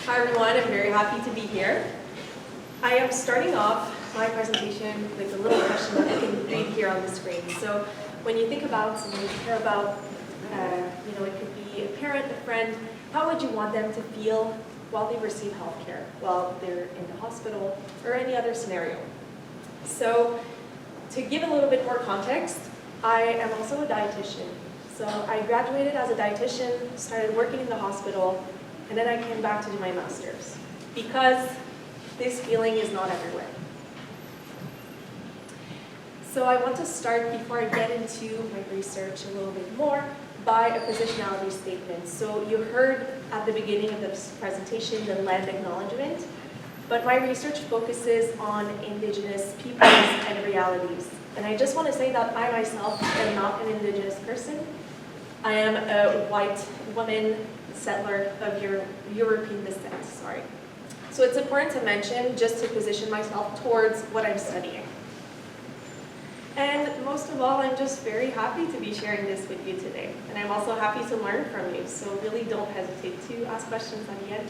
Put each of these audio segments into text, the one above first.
Hi everyone, I'm very happy to be here. I am starting off my presentation with a little question that you can read here on the screen. So when you think about someone you care about, it could be a parent, a friend, how would you want them to feel while they receive healthcare, while they're in the hospital, or any other scenario? So to give a little bit more context, I am also a dietitian. So I graduated as a dietitian, started working in the hospital, and then I came back to do my master's because this feeling is not everywhere. So I want to start, before I get into my research a little bit more, by a positionality statement. So you heard at the beginning of this presentation the land acknowledgement, but my research focuses on Indigenous peoples and realities. And I just want to say that I myself am not an Indigenous person. I am a white woman settler of European descent, sorry. So it's important to mention, just to position myself towards what I'm studying. And most of all, I'm just very happy to be sharing this with you today. And I'm also happy to learn from you, so really don't hesitate to ask questions at the end.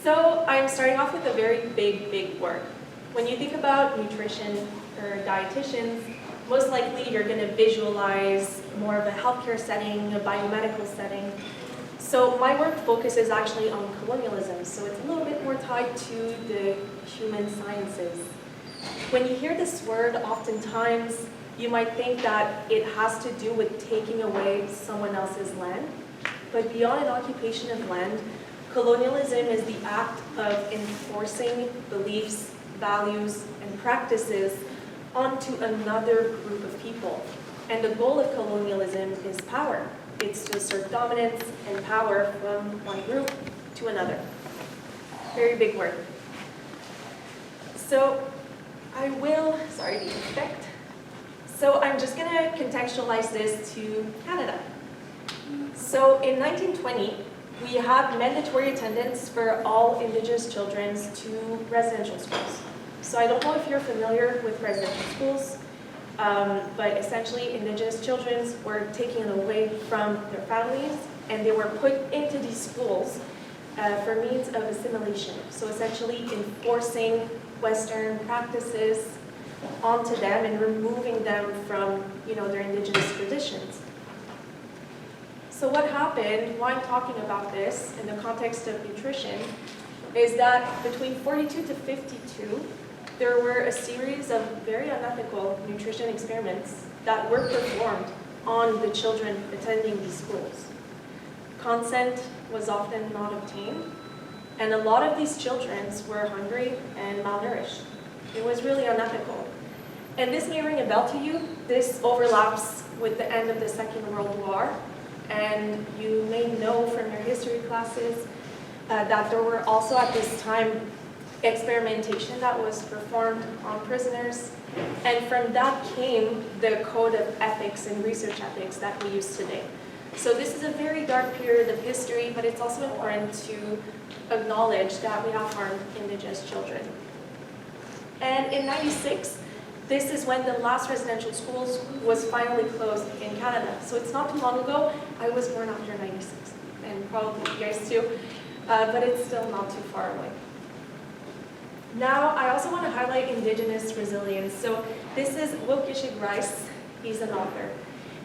So I'm starting off with a very big word. When you think about nutrition or dietitians, most likely you're going to visualize more of a healthcare setting, a biomedical setting. So my work focuses actually on colonialism, so it's a little bit more tied to the human sciences. When you hear this word, oftentimes you might think that it has to do with taking away someone else's land. But beyond an occupation of land, colonialism is the act of enforcing beliefs, values, and practices onto another group of people. And the goal of colonialism is power. It's to assert dominance and power from one group to another. Very big word. So I will, sorry, the effect. So I'm just going to contextualize this to Canada. So in 1920, we had mandatory attendance for all Indigenous children to residential schools. So I don't know if you're familiar with residential schools, but essentially Indigenous children were taken away from their families and they were put into these schools for means of assimilation. So essentially enforcing Western practices onto them and removing them from their Indigenous traditions. So what happened, why I'm talking about this in the context of nutrition, is that between 42 to 52, there were a series of very unethical nutrition experiments that were performed on the children attending these schools. Consent was often not obtained, and a lot of these children were hungry and malnourished. It was really unethical. And this may ring a bell to you. This overlaps with the end of the Second World War, and you may know from your history classes that there were also at this time experimentation that was performed on prisoners, and from that came the code of ethics and research ethics that we use today. So this is a very dark period of history, but it's also important to acknowledge that we have harmed Indigenous children. And in '96, this is when the last residential schools was finally closed in Canada. So it's not too long ago. I was born after '96, and probably you guys too, but it's still not too far away. Now, I also want to highlight Indigenous resilience. So this is Wilkishig Rice. He's an author.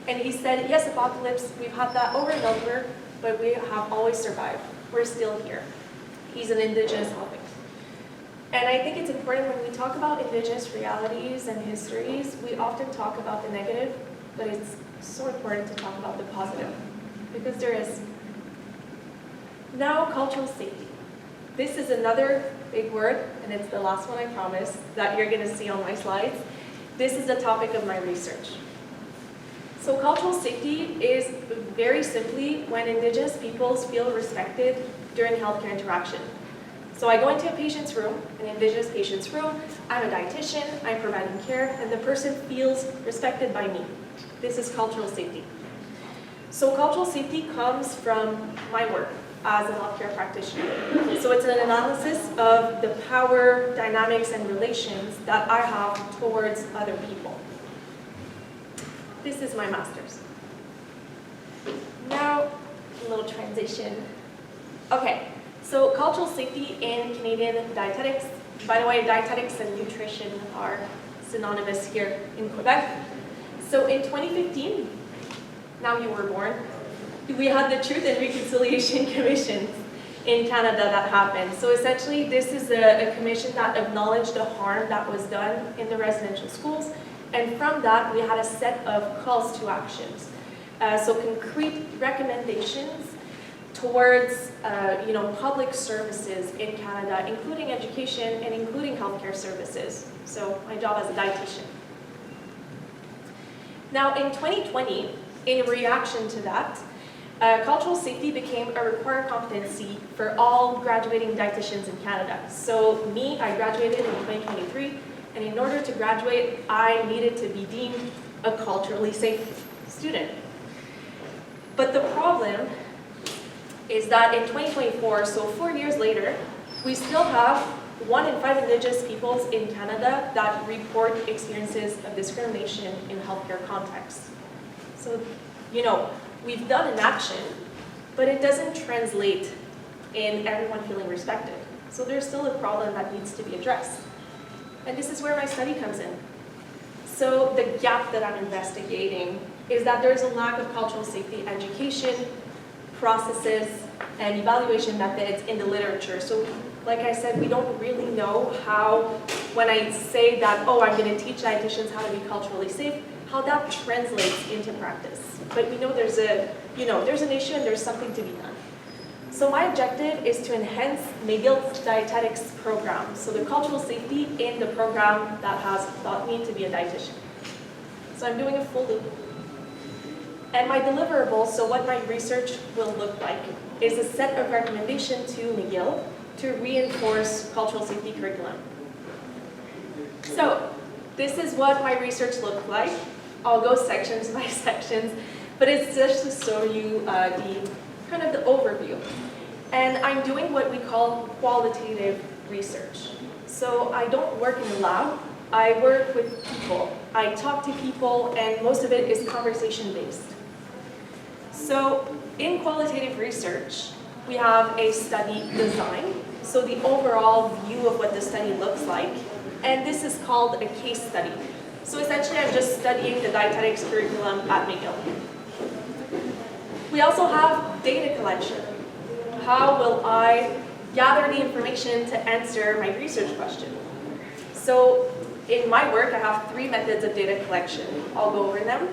And he said, yes, apocalypse, we've had that over and over, but we have always survived. We're still here. He's an Indigenous author. And I think it's important when we talk about Indigenous realities and histories, we often talk about the negative, but it's so important to talk about the positive, because there is. Now, cultural safety. This is another big word, and it's the last one, I promise, that you're going to see on my slides. This is the topic of my research. So cultural safety is very simply when Indigenous peoples feel respected during healthcare interaction. So I go into a patient's room, an Indigenous patient's room, I'm a dietitian, I'm providing care, and the person feels respected by me. This is cultural safety. So cultural safety comes from my work as a healthcare practitioner. So it's an analysis of the power, dynamics, and relations that I have towards other people. This is my master's. Now, a little transition. Okay, so cultural safety in Canadian dietetics. By the way, dietetics and nutrition are synonymous here in Quebec. So in 2015, now you were born, we had the Truth and Reconciliation Commission in Canada that happened. So essentially, this is a commission that acknowledged the harm that was done in the residential schools. And from that, we had a set of calls to actions. So concrete recommendations towards public services in Canada, including education and including healthcare services. So my job as a dietitian. Now in 2020, in reaction to that, cultural safety became a required competency for all graduating dietitians in Canada. So me, I graduated in 2023, and in order to graduate, I needed to be deemed a culturally safe student. But the problem is that in 2024, so 4 years later, we still have 1 in 5 Indigenous peoples in Canada that report experiences of discrimination in healthcare contexts. So, we've done an action, but it doesn't translate in everyone feeling respected. So there's still a problem that needs to be addressed. And this is where my study comes in. So the gap that I'm investigating is that there's a lack of cultural safety education, processes, and evaluation methods in the literature. So like I said, we don't really know how, when I say that, oh, I'm going to teach dietitians how to be culturally safe, how that translates into practice. But we know there's an issue and there's something to be done. So my objective is to enhance McGill's dietetics program, so the cultural safety in the program that has taught me to be a dietitian. So I'm doing a full loop. And my deliverables, so what my research will look like, is a set of recommendations to McGill to reinforce cultural safety curriculum. So this is what my research looked like. I'll go sections by sections, but it's just to show you the overview. And I'm doing what we call qualitative research. So I don't work in the lab, I work with people. I talk to people, and most of it is conversation-based. So in qualitative research, we have a study design, so the overall view of what the study looks like, and this is called a case study. So essentially, I'm just studying the dietetics curriculum at McGill. We also have data collection. How will I gather the information to answer my research question? So in my work, I have 3 methods of data collection. I'll go over them.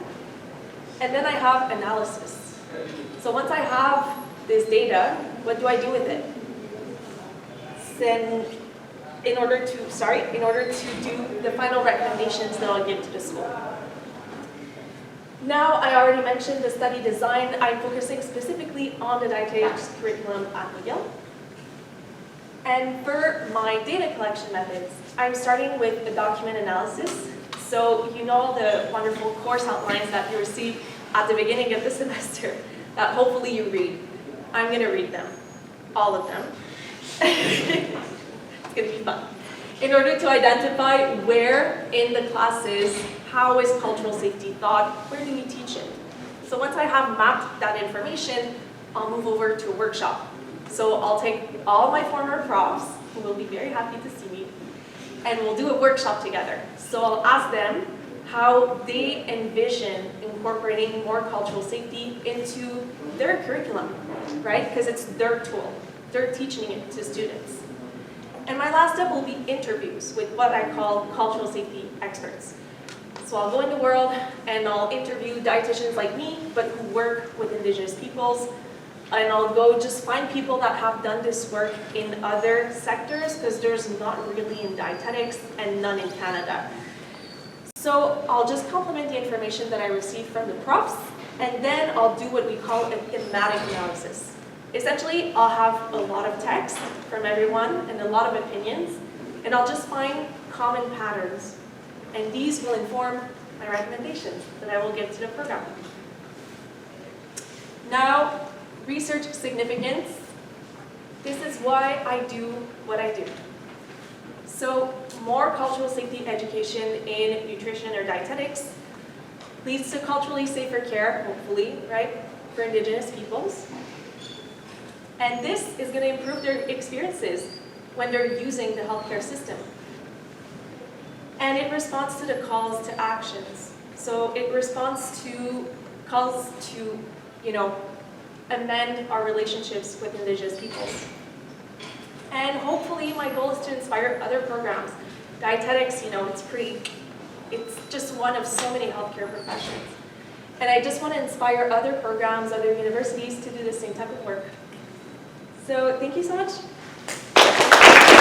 And then I have analysis. So once I have this data, what do I do with it? Then in order to do the final recommendations that I'll give to the school. Now, I already mentioned the study design. I'm focusing specifically on the dietetics curriculum at McGill. And for my data collection methods, I'm starting with a document analysis. So you know the wonderful course outlines that you receive at the beginning of the semester that hopefully you read. I'm going to read them, all of them. It's going to be fun. In order to identify where in the classes, how is cultural safety taught, where do we teach it? So once I have mapped that information, I'll move over to a workshop. So I'll take all my former profs, who will be very happy to see me, and we'll do a workshop together. So I'll ask them how they envision incorporating more cultural safety into their curriculum, right? Because it's their tool. They're teaching it to students. And my last step will be interviews with what I call cultural safety experts. So I'll go in the world and I'll interview dietitians like me, but who work with Indigenous peoples. And I'll go just find people that have done this work in other sectors, because there's not really in dietetics and none in Canada. So I'll just complement the information that I received from the profs, and then I'll do what we call a thematic analysis. Essentially, I'll have a lot of text from everyone and a lot of opinions, and I'll just find common patterns. And these will inform my recommendations that I will give to the program. Now, research significance. This is why I do what I do. So, more cultural safety education in nutrition or dietetics leads to culturally safer care, hopefully, right, for Indigenous peoples. And this is going to improve their experiences when they're using the healthcare system. And it responds to the calls to actions. So it responds to calls to, amend our relationships with Indigenous peoples. And hopefully my goal is to inspire other programs. Dietetics, it's just one of so many healthcare professions. And I just want to inspire other programs, other universities to do the same type of work. So thank you so much.